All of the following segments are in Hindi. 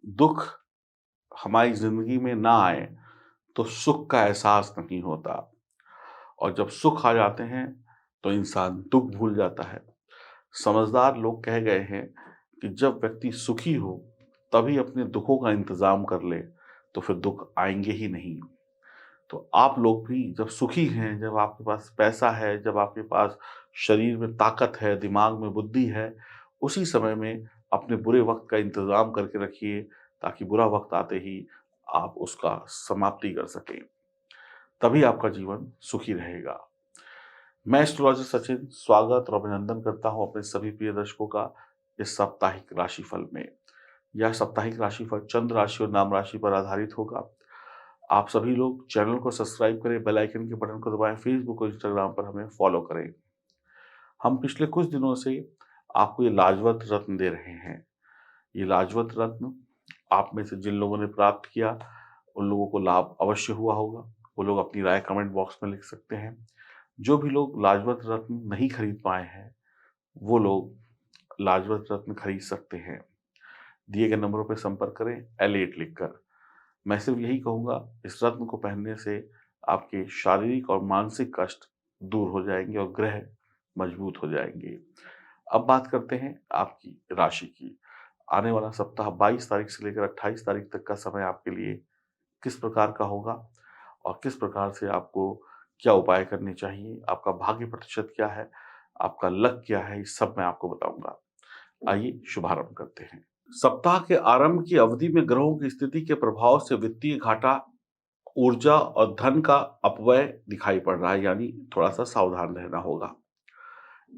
दुख हमारी ज़िंदगी में ना आए, तो सुख का एहसास नहीं होता और जब सुख आ जाते हैं, तो इंसान दुःख भूल जाता है। समझदार लोग कह गए हैं कि जब व्यक्ति सुखी हो, तभी अपने दुखों का इंतज़ाम कर ले, तो फिर दुःख आएँगे ही नहीं। तो आप लोग भी जब सुखी हैं, जब आपके पास पैसा है, जब आपके पास शरीर में ताकत है, दिमाग में बुद्धि है, उसी समय में अपने बुरे वक़्त का इंतज़ाम करके रखिए, ताकि बुरा वक़्त आते ही आप उसका समाप्ति कर सकें। तभी आपका जीवन सुखी रहेगा। मैं एस्ट्रोलॉजर सचिन स्वागत और अभिनंदन करता हूँ अपने सभी प्रिय दर्शकों का इस साप्ताहिक राशिफल में। यह साप्ताहिक राशिफल चंद्र राशि और नाम राशि पर आधारित होगा। आप सभी लोग चैनल को सब्सक्राइब करें, बेल आइकन के बटन को दबाएं, फेसबुक और इंस्टाग्राम पर हमें फॉलो करें। हम पिछले कुछ दिनों से आपको ये लाजवंत रत्न दे रहे हैं। ये लाजवंत रत्न आप में से जिन लोगों ने प्राप्त किया, उन लोगों को लाभ अवश्य हुआ होगा। वो लोग अपनी राय कमेंट बॉक्स में लिख सकते हैं। जो भी लोग लाजवंत रत्न नहीं खरीद पाए हैं, वो लोग लाजवंत रत्न खरीद सकते हैं। दिए गए नंबरों पर संपर्क करें L8 लिखकर। मैं सिर्फ यही कहूँगा, इस रत्न को पहनने से आपके शारीरिक और मानसिक कष्ट दूर हो जाएँगे और ग्रह मजबूत हो जाएँगे। अब बात करते हैं आपकी राशि की। आने वाला सप्ताह 22 तारीख से लेकर 28 तारीख तक का समय आपके लिए किस प्रकार का होगा और किस प्रकार से आपको क्या उपाय करने चाहिए, आपका भाग्य प्रतिशत क्या है, आपका लक क्या है, ये सब मैं आपको बताऊँगा। आइए शुभारंभ करते हैं। सप्ताह के आरंभ की अवधि में ग्रहों की स्थिति के प्रभाव से वित्तीय घाटा, ऊर्जा और धन का अपव्यय दिखाई पड़ रहा है, यानी थोड़ा-सा सावधान रहना होगा।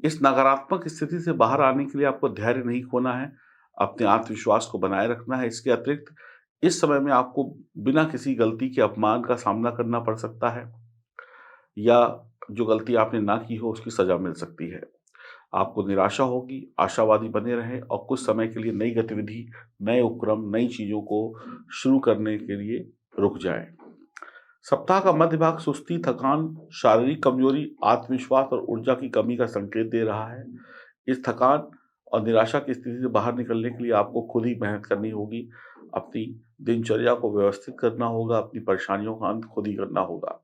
इस नकारात्मक स्थिति से बाहर आने के लिए आपको धैर्य नहीं खोना है, अपने आत्मविश्वास को बनाए रखना है। इसके अतिरिक्त इस समय में आपको बिना किसी गलती के अपमान का सामना करना पड़ सकता है या जो गलती आपने ना की हो उसकी सज़ा मिल सकती है। आपको निराशा होगी, आशावादी बने रहें और कुछ समय के लिए नई गतिविधि, नए उपक्रम, नई चीज़ों को शुरू करने के लिए रुक जाएँ। सप्ताह का मध्य भाग सुस्ती, थकान, शारीरिक कमजोरी, आत्मविश्वास और ऊर्जा की कमी का संकेत दे रहा है। इस थकान और निराशा की स्थिति से बाहर निकलने के लिए आपको खुद ही मेहनत करनी होगी। अपनी दिनचर्या को व्यवस्थित करना होगा, अपनी परेशानियों का अंत खुद ही करना होगा।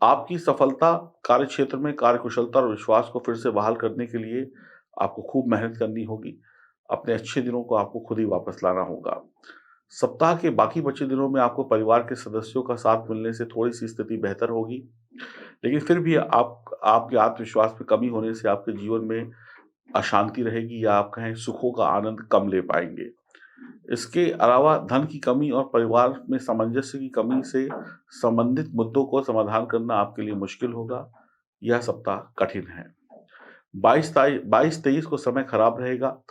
आपकी सफलता कार्यक्षेत्र में कार्यकुशलता और विश्वास को फिर से बहाल करने के लिए आपको खूब मेहनत करनी होगी। अपने अच्छे दिनों को आपको खुद ही वापस लाना होगा। सप्ताह के बाकी बचे दिनों में आपको परिवार के सदस्यों का साथ मिलने से थोड़ी-सी स्थिति बेहतर होगी। लेकिन फिर भी आपके आत्मविश्वास में कमी होने से आपके जीवन में अशांति रहेगी या आप कहें सुखों का आनंद कम ले पाएँगे। इसके अलावा धन की कमी और परिवार में सामंजस्य की कमी से संबंधित मुद्दों को समाधान करना आपके लिए मुश्किल होगा। यह सप्ताह कठिन है। 22-23 को समय खराब रहेगा।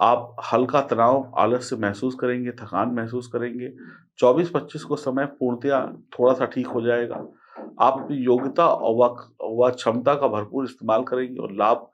आप हल्का तनाव, आलस्य महसूस करेंगे, थकान महसूस करेंगे। 24-25 को समय पूर्णतया थोड़ा-सा ठीक हो जाएगा। आप अपनी योग्यता और व क्षमता का भरपूर इस्तेमाल करेंगे और लाभ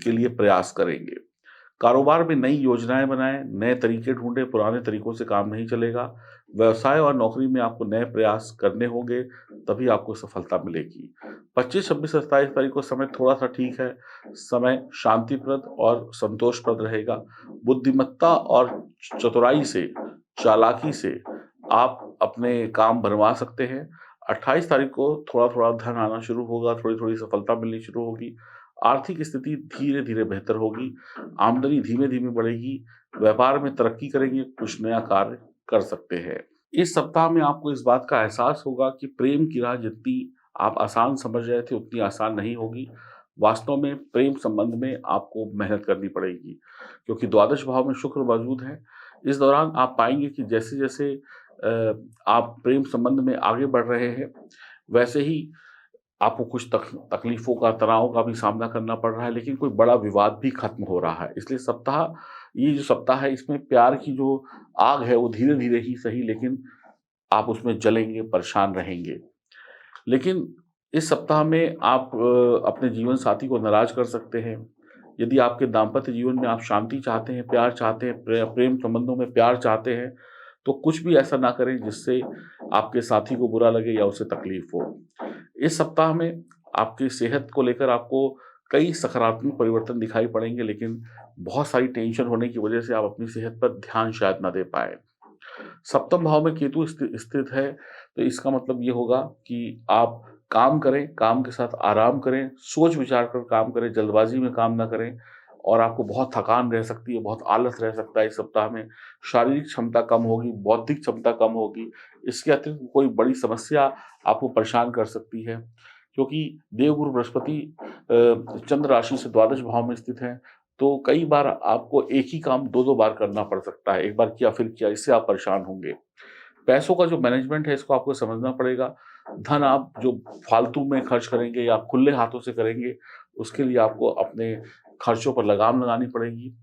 के लिए प्रयास करेंगे। कारोबार में नई योजनाएँ बनाएँ, नए तरीके ढूँढें, पुराने तरीकों से काम नहीं चलेगा। व्यवसाय और नौकरी में आपको नए प्रयास करने होंगे, तभी आपको सफलता मिलेगी। 25, 26, 27 तारीख को समय थोड़ा-सा ठीक है। समय शांतिप्रद और संतोषप्रद रहेगा। बुद्धिमत्ता और चतुराई से, चालाकी से आप अपने काम बनवा सकते हैं। 28 तारीख को थोड़ा-थोड़ा धन आना शुरू होगा, थोड़ी-थोड़ी सफलता मिलनी शुरू होगी। आर्थिक स्थिति धीरे-धीरे बेहतर होगी। आमदनी धीमे-धीमे बढ़ेगी। व्यापार में तरक्की करेंगे, कुछ नया कार्य कर सकते हैं। इस सप्ताह में आपको इस बात का एहसास होगा कि प्रेम की राह जितनी आप आसान समझ रहे थे, उतनी आसान नहीं होगी। वास्तव में प्रेम संबंध में आपको मेहनत करनी पड़ेगी, क्योंकि द्वादश भाव में शुक्र मौजूद है। इस दौरान आप पाएँगे कि जैसे-जैसे आप प्रेम संबंध में आगे बढ़ रहे हैं, वैसे ही आपको कुछ तकलीफ़ों का, तनाव का भी सामना करना पड़ रहा है, लेकिन कोई बड़ा विवाद भी खत्म हो रहा है। इसलिए ये जो सप्ताह है, इसमें प्यार की जो आग है, वो धीरे-धीरे ही सही, लेकिन आप उसमें जलेंगे, परेशान रहेंगे। लेकिन इस सप्ताह में आप अपने जीवन साथी को नाराज़ कर सकते हैं। यदि आपके दाम्पत्य जीवन में आप शांति चाहते हैं, प्यार चाहते हैं, प्रेम संबंधों में प्यार चाहते हैं, तो कुछ भी ऐसा ना करें जिससे आपके साथी को बुरा लगे या उसे तकलीफ़ हो। इस सप्ताह में आपकी सेहत को लेकर आपको कई सकारात्मक परिवर्तन दिखाई पड़ेंगे, लेकिन बहुत सारी टेंशन होने की वजह से आप अपनी सेहत पर ध्यान शायद ना दे पाएँ। सप्तम भाव में केतु स्थित है, तो इसका मतलब ये होगा कि आप काम करें, काम के साथ आराम करें, सोच-विचार कर काम करें, जल्दबाज़ी में काम ना करें और आपको बहुत थकान रह सकती है, बहुत आलस रह सकता है इस सप्ताह में। शारीरिक क्षमता कम होगी, बौद्धिक क्षमता कम होगी। इसके अतिरिक्त कोई बड़ी समस्या आपको परेशान कर सकती है, क्योंकि देवगुरु बृहस्पति चंद्र राशि से द्वादश भाव में स्थित हैं, तो कई बार आपको एक ही काम 2-2 बार करना पड़ सकता है। एक बार किया फिर किया, इससे आप परेशान होंगे। पैसों का जो मैनेजमेंट है इसको आपको समझना पड़ेगा। धन आप जो फालतू में खर्च करेंगे या खुले हाथों से करेंगे, उसके लिए आपको अपने खर्चों पर लगाम लगानी पड़ेगी।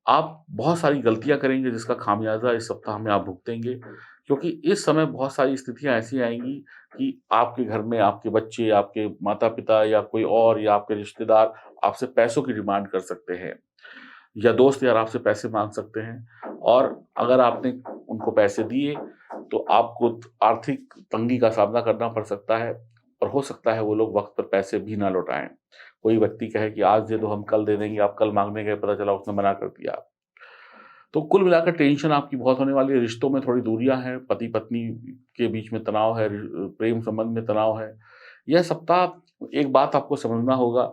आप बहुत सारी गलतियाँ करेंगे जिसका खामियाज़ा इस सप्ताह में आप भुगतेंगे, क्योंकि इस समय बहुत सारी स्थितियाँ ऐसी आएँगी कि आपके घर में आपके बच्चे, आपके माता-पिता या कोई और या आपके रिश्तेदार आपसे पैसों की डिमांड कर सकते हैं। या दोस्त यार आपसे पैसे माँग सकते हैं और अगर आपने उनको पैसे दिए, तो आपको आर्थिक तंगी का सामना करना पड़ सकता है और हो सकता है वो लोग वक़्त पर पैसे भी ना लौटाएँ। कोई व्यक्ति कहे कि आज दे दो, हम कल दे देंगे, आप कल माँगने गए, पता चला उसने मना कर दिया। तो कुल मिलाकर टेंशन आपकी बहुत होने वाली है, रिश्तों में थोड़ी दूरियाँ हैं, पति-पत्नी के बीच में तनाव है, प्रेम संबंध में तनाव है। यह सप्ताह एक बात आपको समझना होगा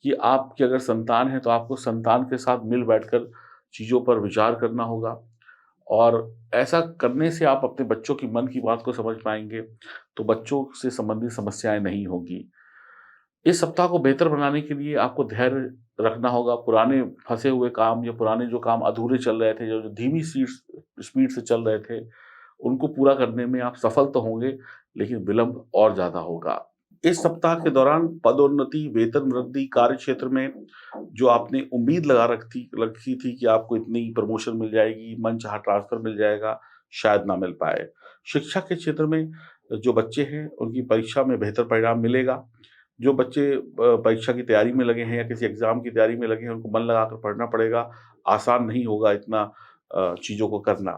कि आपकी अगर संतान है, तो आपको संतान के साथ मिल बैठकर चीज़ों पर विचार करना होगा और ऐसा करने से आप अपने बच्चों की मन की बात को समझ पाएँगे, तो बच्चों से संबंधित समस्याएँ नहीं होंगी। इस सप्ताह को बेहतर बनाने के लिए आपको धैर्य रखना होगा। पुराने फँसे हुए काम या पुराने जो काम अधूरे चल रहे थे, जो धीमी स्पीड से चल रहे थे, उनको पूरा करने में आप सफल तो होंगे, लेकिन विलंब और ज़्यादा होगा। इस सप्ताह के दौरान पदोन्नति, वेतन वृद्धि, कार्यक्षेत्र में जो आपने उम्मीद रखी थी कि आपको इतनी प्रमोशन मिल जाएगी, मनचाहा ट्रांसफ़र मिल जाएगा, शायद ना मिल पाए। शिक्षा के क्षेत्र में जो बच्चे हैं, उनकी परीक्षा में बेहतर परिणाम मिलेगा। जो बच्चे परीक्षा की तैयारी में लगे हैं या किसी एग्ज़ाम की तैयारी में लगे हैं, उनको मन लगाकर पढ़ना पड़ेगा। आसान नहीं होगा इतना चीज़ों को करना।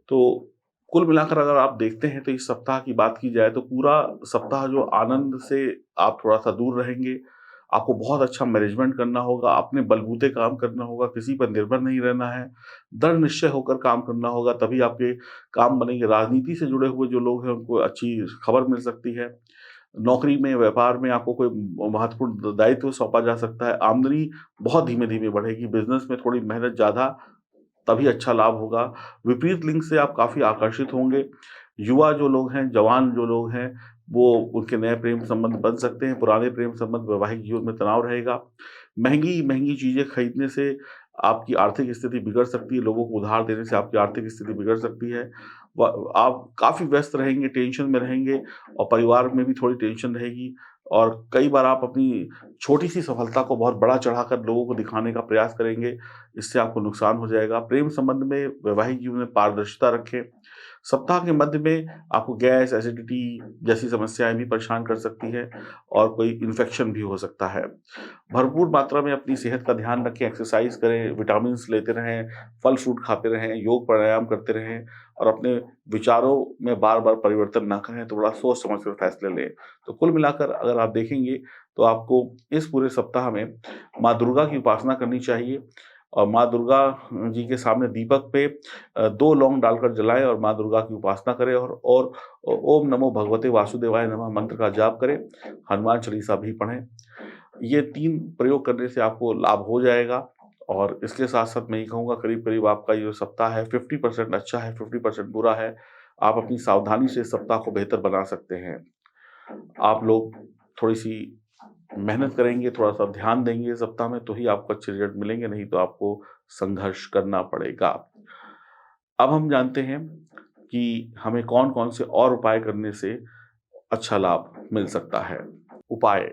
तो कुल मिलाकर अगर आप देखते हैं तो इस सप्ताह की बात की जाए तो पूरा सप्ताह जो आनंद से आप थोड़ा-सा दूर रहेंगे। आपको बहुत अच्छा मैनेजमेंट करना होगा, अपने बलबूते काम करना होगा, किसी पर निर्भर नहीं रहना है। दृढ़ निश्चय होकर काम करना होगा, तभी आपके काम बनेंगे। राजनीति से जुड़े हुए जो लोग हैं, उनको अच्छी खबर मिल सकती है। नौकरी में, व्यापार में आपको कोई महत्वपूर्ण दायित्व सौंपा जा सकता है। आमदनी बहुत धीमे-धीमे बढ़ेगी, बिज़नेस में थोड़ी मेहनत ज़्यादा, तभी अच्छा लाभ होगा। विपरीत लिंग से आप काफ़ी आकर्षित होंगे। युवा जो लोग हैं, जवान जो लोग हैं, वो उनके नए प्रेम संबंध बन सकते हैं। पुराने प्रेम संबंध वैवाहिक जीवन में तनाव रहेगा। महँगी-महँगी चीज़ें खरीदने से आपकी आर्थिक स्थिति बिगड़ सकती है, लोगों को उधार देने से आपकी आर्थिक स्थिति बिगड़ सकती है। व आप काफ़ी व्यस्त रहेंगे, टेंशन में रहेंगे और परिवार में भी थोड़ी टेंशन रहेगी और कई बार आप अपनी छोटी-सी सफलता को बहुत बड़ा चढ़ाकर लोगों को दिखाने का प्रयास करेंगे, इससे आपको नुकसान हो जाएगा। प्रेम संबंध में, वैवाहिक जीवन में पारदर्शिता रखें। सप्ताह के मध्य में आपको गैस, एसिडिटी जैसी समस्याएँ भी परेशान कर सकती हैं और कोई इन्फेक्शन भी हो सकता है। भरपूर मात्रा में अपनी सेहत का ध्यान रखें, एक्सरसाइज़ करें, विटामिन्स लेते रहें, फल-फ्रूट खाते रहें, योग प्राणायाम करते रहें और अपने विचारों में बार-बार परिवर्तन ना करें, तो बड़ा सोच समझ कर फैसले लें। तो कुल मिलाकर अगर आप देखेंगे, तो आपको इस पूरे सप्ताह में माँ दुर्गा की उपासना करनी चाहिए और माँ दुर्गा जी के सामने दीपक पे 2 लौंग डालकर जलाएँ और माँ दुर्गा की उपासना करें और ओम नमो भगवते वासुदेवाय नमः मंत्र का जाप करें, हनुमान चालीसा भी पढ़ें। ये 3 प्रयोग करने से आपको लाभ हो जाएगा और इसके साथ-साथ मैं ये कहूँगा करीब-करीब आपका ये जो सप्ताह है 50% अच्छा है, 50% बुरा है। आप अपनी सावधानी से इस सप्ताह को बेहतर बना सकते हैं। आप लोग थोड़ी-सी मेहनत करेंगे, थोड़ा-सा ध्यान देंगे सप्ताह में तो ही आपको अच्छे रिज़ल्ट मिलेंगे, नहीं तो आपको संघर्ष करना पड़ेगा। अब हम जानते हैं कि हमें कौन-कौन से और उपाय करने से अच्छा लाभ मिल सकता है। उपाय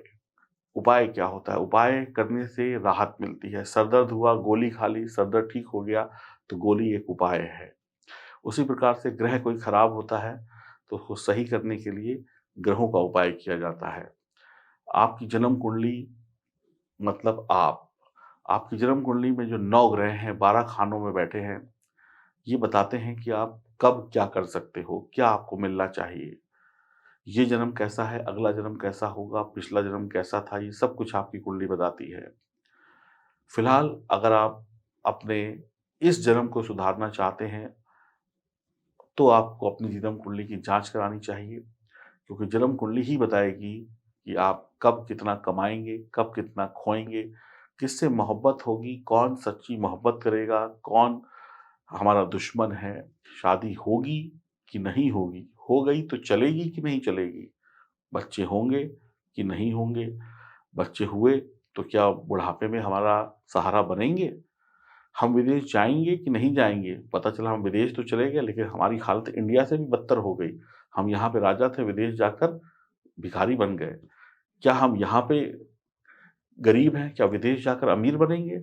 उपाय क्या होता है? उपाय करने से राहत मिलती है। सर दर्द हुआ, गोली खा ली, सर दर्द ठीक हो गया, तो गोली एक उपाय है। उसी प्रकार से ग्रह कोई खराब होता है, तो उसको सही करने के लिए ग्रहों का उपाय किया जाता है। आपकी जन्म कुंडली मतलब आपकी जन्म कुंडली में जो 9 ग्रह हैं, 12 खानों में बैठे हैं, ये बताते हैं कि आप कब क्या कर सकते हो, क्या आपको मिलना चाहिए। ये जन्म कैसा है, अगला जन्म कैसा होगा, पिछला जन्म कैसा था, ये सब कुछ आपकी कुंडली बताती है। फिलहाल अगर आप अपने इस जन्म को सुधारना चाहते हैं, तो आपको अपनी जन्म कुंडली की जाँच करानी चाहिए, क्योंकि जन्म कुंडली ही बताएगी कि आप कब कितना कमाएँगे, कब कितना खोएँगे, किससे मोहब्बत होगी, कौन सच्ची मोहब्बत करेगा, कौन हमारा दुश्मन है, शादी होगी कि नहीं होगी, हो गई तो चलेगी कि नहीं चलेगी, बच्चे होंगे कि नहीं होंगे, बच्चे हुए तो क्या बुढ़ापे में हमारा सहारा बनेंगे? हम विदेश जाएँगे कि नहीं जाएँगे? पता चला हम विदेश तो चले गए लेकिन हमारी हालत इंडिया से भी बदतर हो गई। हम यहाँ पे राजा थे, विदेश जाकर भिखारी बन गए। क्या हम यहाँ पे गरीब हैं, क्या विदेश जाकर अमीर बनेंगे?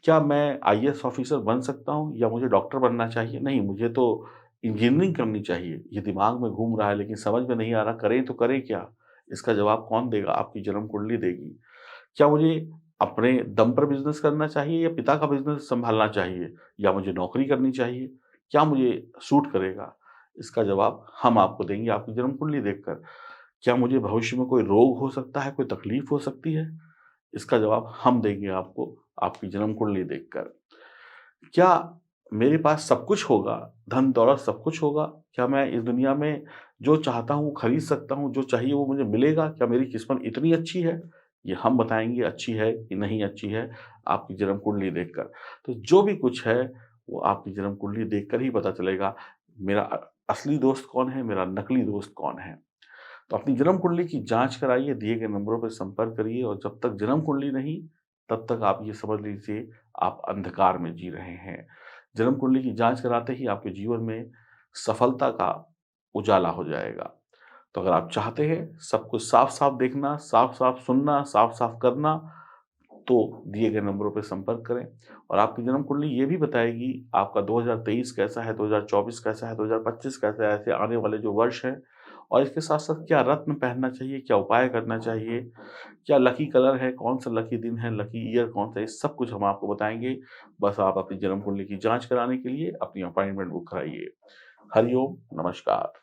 क्या मैं आईएएस ऑफ़िसर बन सकता हूँ या मुझे डॉक्टर बनना चाहिए? नहीं, मुझे तो इंजीनियरिंग करनी चाहिए। ये दिमाग में घूम रहा है लेकिन समझ में नहीं आ रहा करें तो करें क्या? इसका जवाब कौन देगा? आपकी जन्म कुंडली देगी। क्या मुझे अपने दम पर बिज़नेस करना चाहिए या पिता का बिज़नेस सँभालना चाहिए? या मुझे नौकरी करनी चाहिए? क्या मुझे सूट करेगा? इसका जवाब हम आपको देंगे आपकी जन्म कुंडली देखकर। क्या मुझे भविष्य में कोई रोग हो सकता है, कोई तकलीफ़ हो सकती है? इसका जवाब हम देंगे आपको आपकी जन्म कुंडली देखकर। क्या मेरे पास सब कुछ होगा, धन-दौलत सब कुछ होगा? क्या मैं इस दुनिया में जो चाहता हूँ खरीद सकता हूँ, जो चाहिए वो मुझे मिलेगा? क्या मेरी किस्मत इतनी अच्छी है? ये हम बताएँगे अच्छी है कि नहीं अच्छी है, आपकी जन्म कुंडली देखकर। तो जो भी कुछ है, वो आपकी जन्म कुंडली देखकर ही पता चलेगा, मेरा असली दोस्त कौन है, मेरा नकली दोस्त कौन है। तो अपनी जन्म कुंडली की जाँच कराइए, दिए गए नंबरों पे संपर्क करिए और जब तक जन्म कुंडली नहीं, तब तक आप ये समझ लीजिए आप अंधकार में जी रहे हैं। जन्म कुंडली की जाँच कराते ही आपके जीवन में सफलता का उजाला हो जाएगा। तो अगर आप चाहते हैं सब कुछ साफ-साफ देखना, साफ-साफ सुनना, साफ-साफ करना, तो दिए गए नंबरों पे संपर्क करें और आपकी जन्म कुंडली ये भी बताएगी आपका 2023 कैसा है, 2024 कैसा है, 2025 कैसा है, ऐसे आने वाले जो वर्ष हैं और इसके साथ-साथ क्या रत्न पहनना चाहिए, क्या उपाय करना चाहिए, क्या लकी कलर है, कौन-सा लकी दिन है, लकी ईयर कौन-सा है, ये सब कुछ हम आपको बताएँगे। बस आप अपनी जन्म कुंडली की जाँच कराने के लिए अपनी अपॉइंटमेंट बुक कराइए। हरि ओम, नमस्कार।